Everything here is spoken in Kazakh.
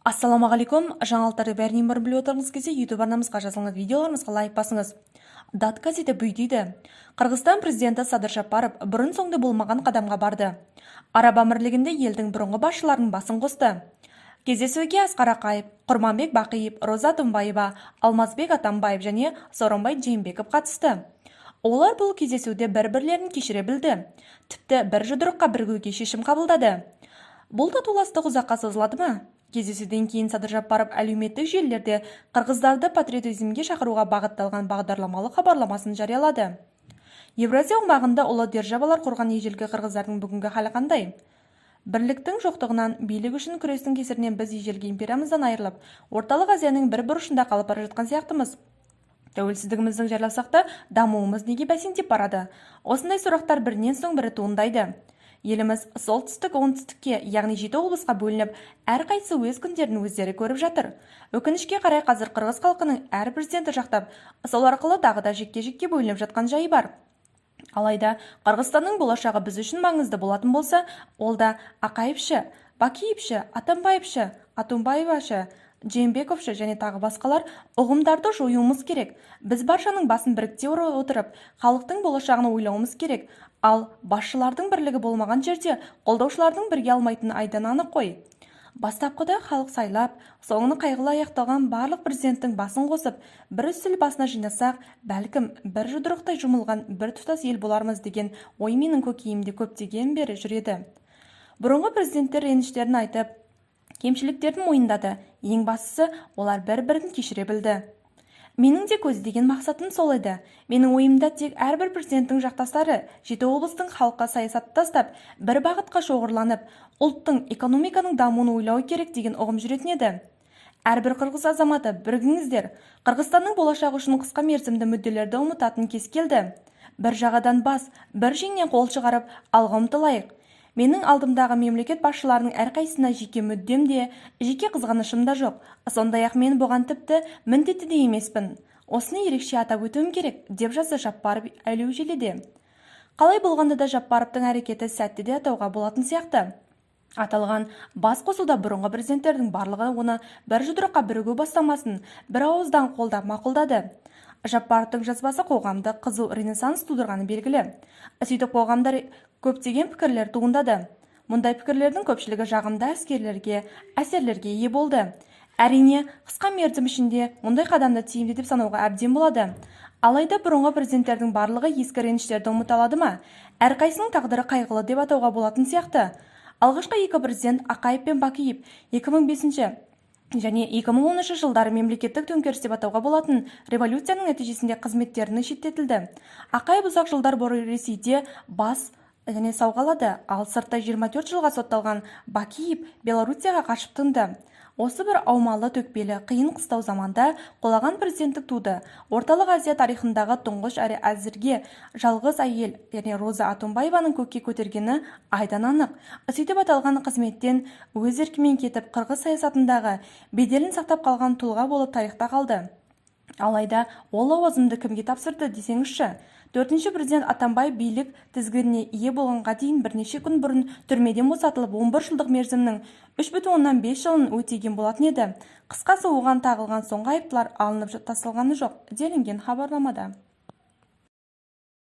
Ассаламағалейкум, жаңалықтарды бәрінен бұрын біліп отырғыңыз келсе, YouTube арнамызға жазылған видеоларымызға лайк басыңыз. Дат газеті бүйдейді. Қырғызстан президенті Садыр Жапаров бұрын-соңды болмаған қадамға барды. Араб әмірлігінде елдің бұрынғы басшыларының басын қосты. Кездесуге Асқар Ақаев, Құрманбек Бақиев, Роза Атымбаева, Алмазбек Атамбаев және Сооронбай Жээнбеков қатысты. Олар бұл кездесуде бір-бірлерін кешіре білді. Тіпті бір жұдырыққа бірігуге шешім қабылдады. Бұл татуластық ұзаққа созылады ма? Кездесуден кейін Садыр Жапаров әлеуметтік желілерде қырғыздарды патриотизмге шақыруға бағытталған бағдарламалы хабарламасын жариялады. Евразия аумағында ұлы державалар құрған ежелгі қырғыздардың бүгінгі халі қандай? Бірліктің жоқтығынан, билік үшін күрестің кесірінен біз ежелгі империямыздан айырылып, орталық Азияның бір бұрышында қалып бара жатқан сияқтымыз. Тәуелсіздігіміздің жайласақ та, дамуымыз неге бәсеңдеп барады? Осындай сұрақтар бірінен соң бірі туындайды. Еліміз солтүстік оңтүстікке, яғни 7 облысқа бөлініп, әрқайсысы өз күндерін өздері көріп жатыр. Өкінішке қарай қазір қырғыз халқының әр президенті жақтап, сол арқылы тағы да жекке-жекке бөлініп жатқан жайы бар. Алайда Қырғызстанның болашағы біз үшін маңызды болатын болса, ол да Ақаевшы, Бакиевшы, Атамбаевшы, Атымбаевашы, Жээнбековшы және тағы басқалар ұғымдарды жоюымыз керек. Біз баршаның басын бірікте отырып, халықтың болашағын ойлауымыз керек. Ал басшылардың бірлігі болмаған жерде қолдаушылардың бірге алмайтыны айдан анық қой. Бастапқыда халық сайлап, соңына қайғылы аяқталған барлық президенттің басын қосып, бір үстел басына жинасақ, бәлкім бір жұдырықтай жұмылған бір тұтас ел болармыз деген ой менің көкейімде көптеген бері жүреді. Бұрынғы президенттер реніштерін айтып, кемшіліктерін мойындады. Ең бастысы, олар бір-бірін кешіре білді. Менің де көздеген мақсатым сол еді. Менің ойымда тек әрбір президенттің жақтастары 7 облыстың халыққа саясатты тастап, бір бағытқа шоғырланып, ұлттың экономиканың дамуын ойлау керек деген ұғым жүретін еді. Әрбір қырғыз азаматы бірігіңіздер. Қырғызстанның болашағы үшін қысқа мерзімді мүдделерді ұмытатын кез келді. Бір жағадан бас, бір жеңнен қол шығарып, алға ұмтылайық. Менің алдымдағы мемлекет басшыларының әрқайсына жеке мүддем де, жеке қызғанышым да жоқ. Сондай-ақ мен бұған тіпті міндетті де емеспін. Осыны ерекше атап өтуім керек, деп жазды Жапаров әлеу желіде. Қалай болғанда да Жапаровтың әрекеті сәтті де атауға болатын сияқты. Аталған бас қосуда бұрынғы президенттердің барлығы оны бір жұдырыққа бірігу бастамасын бір ауыздан қолдап мақұлдады. Жапаровтың жазбасы қоғамда қызу ренессанс тудырғаны белгілі. Сөйтіп қоғамда көптеген пікірлер туындады. Мұндай пікірлердің көпшілігі жағымды әсерлерге ие болды. Әрине, қысқа мерзім ішінде мұндай қадамды тиімді деп санауға әбден болады. Алайда бұрынғы президенттердің барлығы ескі реніштерді ұмыта алады ма? Әрқайсының тағдыры қайғылы деп атауға болатын сияқты. Алғашқы екі президент Ақаев пен Бакиев 2005 және 2010 жылдары мемлекеттік төңкеріс деп атауға болатын революцияның нәтижесінде қызметтерінің шеттетілді. Ақаев ұзақ жылдар бойы Ресейде бас және сауғалады, ал сыртта 24 жылға сотталған Бакиев Белоруссияға қашып тынды. Осы бір аумалы төкпелі қиын қыстау заманда қолаған президенттік туды. Орталық Азия тарихындағы тұңғыш әрі әзірге жалғыз әйел, яғни Роза Атымбаеваның көкке көтергені айдан анық. Сөйтіп аталған қызметтен өз еркімен кетіп, қырғыз саясатындағы беделін сақтап қалған тұлға болып тарихта қалды. Алайда ол лауазымды кімге тапсырды десеңізші? 4-ші президент Атамбаев билік тізгініне ие болғанға дейін бірнеше күн бұрын түрмеден босатылып 11 жылдық мерзімнің 3,5 жылын өтеген болатын еді. Қысқасы оған тағылған соңғы айыптылар алынып тасталғаны жоқ делінген хабарламада.